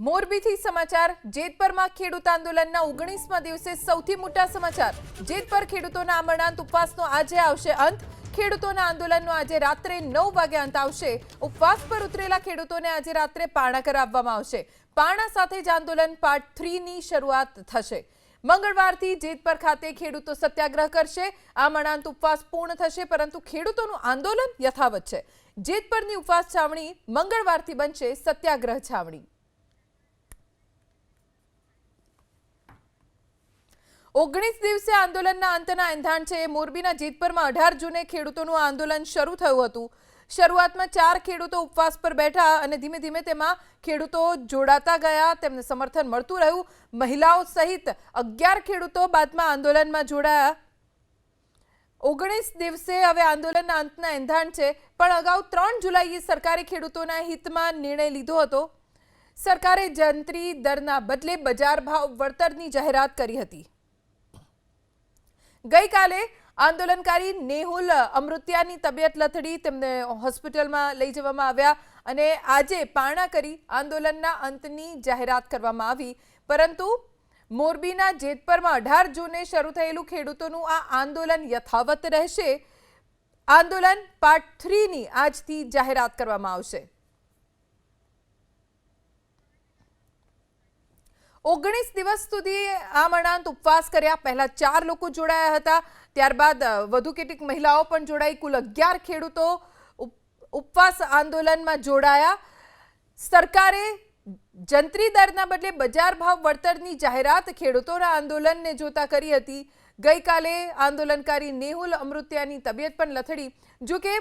મોરબીથી સમાચાર જેતપરમાં ખેડૂત આંદોલનના 19મા દિવસે સૌથી મોટા સમાચાર। જેતપર ખેડૂતોના અમરનાથ ઉપવાસનો આજે આવશે અંત। ખેડૂતોના આંદોલનનો આજે રાત્રે 9 વાગે અંત આવશે। ઉપવાસ પર ઉતરેલા ખેડૂતોને આજે રાત્રે પારણા કરાવવામાં આવશે। પારણા સાથે જ આંદોલન પાર્ટ 3 ની શરૂઆત થશે। મંગળવારથી જેતપર ખાતે ખેડૂતો સત્યાગ્રહ કરશે। અમરનાથ ઉપવાસ પૂર્ણ થશે, પરંતુ ખેડૂતોનું આંદોલન યથાવત છે। જેતપરની ઉપવાસ છાવણી મંગળવારથી બનશે સત્યાગ્રહ છાવણી। 19 દિવસે આંદોલનના અંતના એંધાણ છે। મોરબીના જેતપરમાં 18 જૂને ખેડૂતોનું આંદોલન શરૂ થયું હતું। શરૂઆતમાં 4 ખેડૂતો ઉપવાસ પર બેઠા અને ધીમે ધીમે તેમાં ખેડૂતો જોડાતા ગયા, તેમને સમર્થન મળતું રહ્યું। મહિલાઓ સહિત 11 ખેડૂતો બાદમાં આંદોલનમાં જોડાયા। 19 દિવસે હવે આંદોલનના અંતના એંધાણ છે, પણ અગાઉ 3 જુલાઈએ સરકારે ખેડૂતોના હિતમાં નિર્ણય લીધો હતો। સરકારે જંત્રી દરના બદલે બજાર ભાવ વળતરની જાહેરાત કરી હતી। ગઈકાલે આંદોલનકારી નેહુલ અમૃતિયાની તબિયત લથડી, તેમને હોસ્પિટલમાં લઈ જવામાં આવ્યા અને આજે પારણા કરી આંદોલનના અંતની જાહેરાત કરવામાં આવી। પરંતુ મોરબીના જેતપરમાં 18 જૂને શરૂ થયેલું ખેડૂતોનું આ આંદોલન યથાવત રહેશે। આંદોલન પાર્ટ 3 ની આજથી જાહેરાત કરવામાં આવશે। 19 દિવસ સુધી અમરનાથ ઉપવાસ કર્યા। પહેલા 4 લોકો જોડાયા હતા, ત્યારબાદ વધુ કેટલીક મહિલાઓ પણ જોડાઈ। કુલ 11 ખેડૂતો ઉપવાસ આંદોલનમાં જોડાયા। સરકારે જંત્રી દરના બદલે બજાર ભાવ વળતરની જાહેરાત ખેડૂતોના આંદોલનને જોતા કરી હતી। ગઈકાલે આંદોલનકારી નેહુલ અમૃતિયાની તબિયત પણ લથડી। જો કે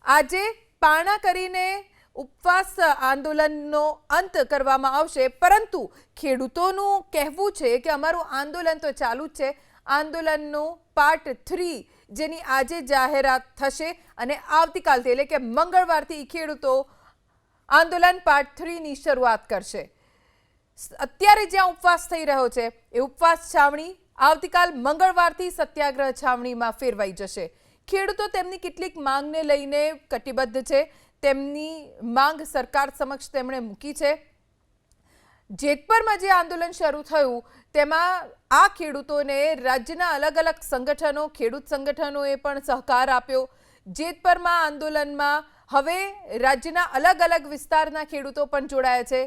આજે પારણા કરીને ઉપવાસ આંદોલનનો અંત કરવામાં આવશે, પરંતુ ખેડૂતોનું કહેવું છે કે અમારું આંદોલન તો ચાલુ જ છે। આંદોલનનું પાર્ટ 3 જેની આજે જાહેરાત થશે અને આવતીકાલથી એટલે કે મંગળવારથી ખેડૂતો આંદોલન પાર્ટ 3 ની શરૂઆત કરશે। અત્યારે જ્યાં ઉપવાસ થઈ રહ્યો છે એ ઉપવાસ છાવણી આવતીકાલ મંગળવારથી સત્યાગ્રહ છાવણીમાં ફેરવાઈ જશે। ખેડૂતો તેમની કેટલીક માંગને લઈને કટિબદ્ધ છે। તેમની માંગ સરકાર સમક્ષ તેમણે મૂકી છે। જેતપરમાં જે આંદોલન શરૂ થયું તેમાં આ ખેડૂતોને રાજ્યના અલગ અલગ સંગઠનો, ખેડૂત સંગઠનોએ પણ સહકાર આપ્યો। જેતપરમાં આંદોલનમાં હવે રાજ્યના અલગ અલગ વિસ્તારના ખેડૂતો પણ જોડાયા છે।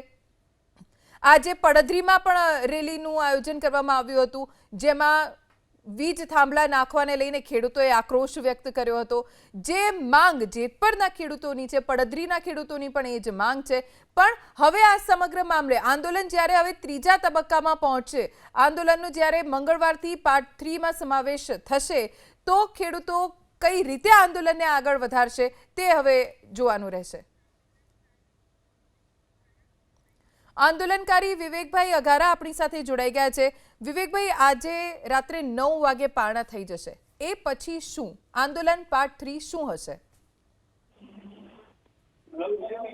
આજે પડધરીમાં પણ રેલીનું આયોજન કરવામાં આવ્યું હતું, જેમાં વીજ થાંભલા નાખવાને લઈને ખેડૂતોએ આક્રોશ વ્યક્ત કર્યો હતો। જે માંગ જેતપરના ખેડૂતોની છે, પડધરીના ખેડૂતોની પણ એ જ માંગ છે। પણ હવે આ સમગ્ર મામલે આંદોલન જ્યારે હવે 3જા તબક્કામાં પહોંચશે, આંદોલનનો જ્યારે મંગળવારથી પાર્ટ 3 માં સમાવેશ થશે, તો ખેડૂતો કઈ રીતે આંદોલનને આગળ વધારશે તે હવે જોવાનું રહેશે। આંદોલનકારી વિવેકભાઈ અઘારા આપણી સાથે જોડાઈ ગયા છે। વિવેકભાઈ, આજે રાત્રે 9 વાગે પારણા થઈ જશે, એ પછી શું આંદોલન પાર્ટ 3 શું હશે?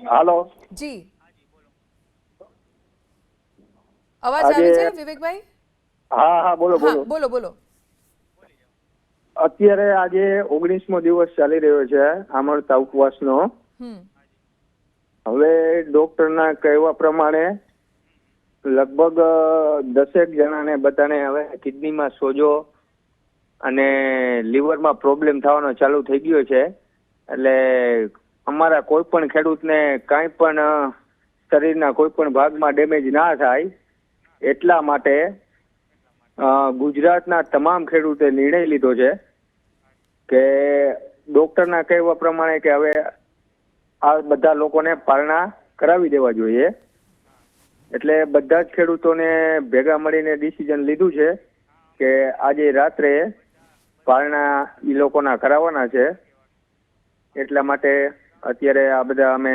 હાલો જી, અવાજ આવે છે વિવેકભાઈ? હા હા બોલો બોલો બોલો બોલો। અત્યારે આજે 19મો દિવસ ચાલી રહ્યો છે આમરતા ઉપવાસનો। હવે ડોક્ટરના કહેવા પ્રમાણે લગભગ 10 જણાને બધાને હવે કિડનીમાં સોજો અને લીવરમાં પ્રોબ્લેમ થવાનો ચાલુ થઈ ગયો છે। એટલે અમારા કોઈ પણ ખેડૂતને કાંઈ પણ શરીરના કોઈ પણ ભાગમાં ડેમેજ ના થાય એટલા માટે ગુજરાતના તમામ ખેડૂતે નિર્ણય લીધો છે કે ડોક્ટરના કહેવા પ્રમાણે કે હવે આ બધા લોકોને પારણા કરાવી દેવા જોઈએ। એટલે બધા જ ખેડૂતોને ભેગા મળીને ડિસિઝન લીધું છે કે આજે રાત્રે પારણા એ લોકોના કરાવવાના છે। એટલા માટે અત્યારે આ બધા અમે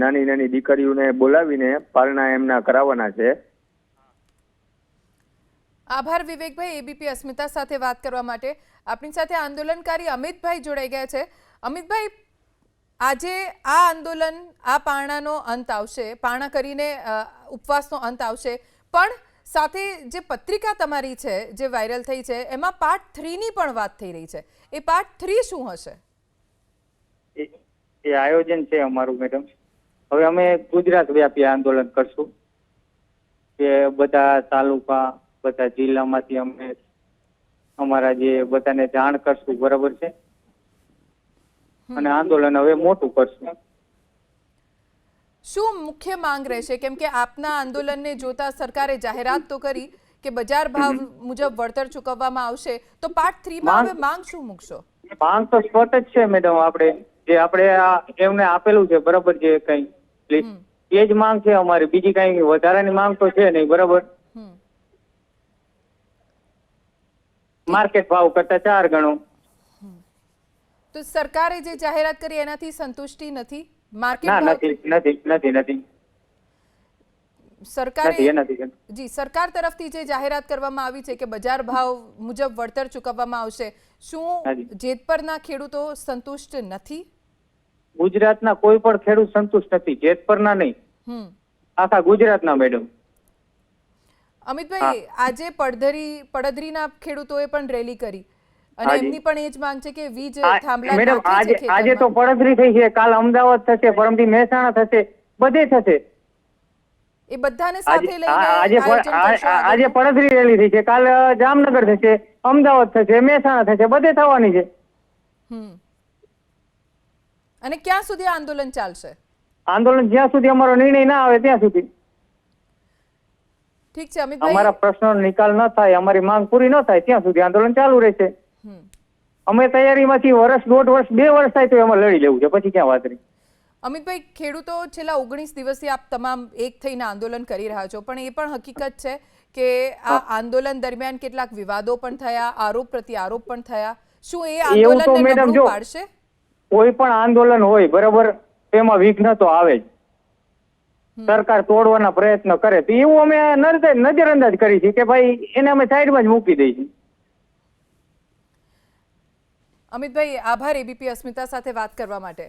નાની નાની દીકરીઓને બોલાવીને પારણા એમના કરાવવાના છે। આભાર વિવેકભાઈ, એબીપી અસ્મિતા સાથે વાત કરવા માટે। આપણી સાથે આંદોલનકારી અમિતભાઈ જોડાઈ ગયા છે। અમિતભાઈ, આજે આ આંદોલન, આ પારણાનો અંત આવશે, પારણા કરીને ઉપવાસનો અંત આવશે, પણ સાથે જે પત્રિકા તમારી છે જે વાયરલ થઈ છે એમાં પાર્ટ 3 ની પણ વાત થઈ રહી છે, એ પાર્ટ 3 શું હશે? એ આયોજન છે અમારું મેડમ। હવે અમે ગુજરાત વ્યાપી આંદોલન કરશું કે બધા તાલુકા બધા જિલ્લામાંથી અમે અમારા જે બધાને જાણ કરશું, બરાબર છે, અને આંદોલન હવે મોટું કરશું. શું મુખ્ય માંગ રહેશે? કેમ કે આપના આંદોલનને જોતા સરકારે જાહેરાત તો કરી કે બજાર ભાવ મુજબ વળતર ચૂકવવામાં આવશે, તો પાર્ટ 3 માં હવે માંગ શું મૂકશો? માંગ તો સ્પષ્ટ જ છે મેડમ. આપણે એમને આપેલું છે, બરાબર છે, કઈ એ જ માંગ છે અમારી, બીજી કઈ વધારાની માંગ તો છે નહીં, બરાબર. માર્કેટ ભાવ કરતા 4 ગણો. તો સરકારે જે જાહેરાત કરી એનાથી સંતુષ્ટિ નથી? માર્કેટ ના, ભાવ નથી સરકારે જી સરકાર તરફથી જે જાહેરાત કરવામાં આવી છે કે બજાર ભાવ મુજબ વળતર ચૂકવવામાં આવશે, શું જેતપરના ખેડૂતો સંતુષ્ટ નથી? ગુજરાતના કોઈ પણ ખેડૂત સંતુષ્ટ નથી, જેતપરના નહીં, આખા ગુજરાતના મેડમ. અમિતભાઈ, આજે પડધરીના ખેડૂતોએ પણ રેલી કરી અને એમની પણ એ જ માંગ છે કે વીજ થાંભલા મેડમ નાખે છે આજે ખેતરમાં. તો પડધરી થઈ છે, કાલ અમદાવાદ થશે, પરમદી મહેસાણા થશે, બધે થશે. એ બધાને સાથે લઈને આયોજન કરશો આગળ? આજે પડધરી રેલી થઈ છે, કાલ જામનગર થશે, અમદાવાદ થશે, મહેસાણા થશે, બધે થવાની છે. અને ક્યાં સુધી આંદોલન ચાલશે? આંદોલન જ્યાં સુધી અમારો નિર્ણય ના આવે ત્યાં સુધી. ઠીક છે અમિતભાઈ, અમારા પ્રશ્નનો નિકાલ ન થાય, અમારી માંગ પૂરી ન થાય ત્યાં સુધી આંદોલન ચાલુ રહેશે. અમે તૈયારીમાંથી વર્ષ, 1.5 વર્ષ, 2 વર્ષ થાય તો એમાં લડી લેવું છે, પછી ક્યાં વાત રહી. અમિતભાઈ, ખેડૂતો છેલ્લા 19 દિવસથી આપ તમામ એક થઈને આંદોલન કરી રહ્યા છો, પણ એ પણ હકીકત છે કે આ આંદોલન દરમિયાન કેટલાક વિવાદો પણ થયા, આરોપ પ્રત્યારોપ પણ થયા. શું એ આંદોલનને નબળું પાડશે? કોઈ પણ આંદોલન હોય, બરાબર, તેમાં વિઘ્ન તો આવે જ. સરકાર તોડવાના પ્રયત્ન કરે તો એવું અમે નજરઅંદાજ કરી છે કે ભાઈ એને અમે સાઈડમાં જ મૂકી દઈએ છીએ. અમિતભાઈ, આભાર એબીપી અસ્મિતા સાથે વાત કરવા માટે.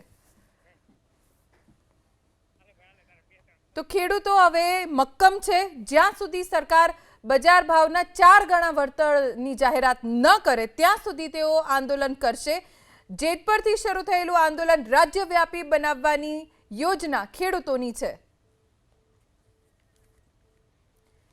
તો ખેડૂતો હવે મક્કમ છે, જ્યાં સુધી સરકાર બજાર ભાવના 4 ગણા વળતરની જાહેરાત ન કરે ત્યાં સુધી તેઓ આંદોલન કરશે. જેતપરથી શરૂ થયેલું આંદોલન રાજ્યવ્યાપી બનાવવાની યોજના ખેડૂતોની છે.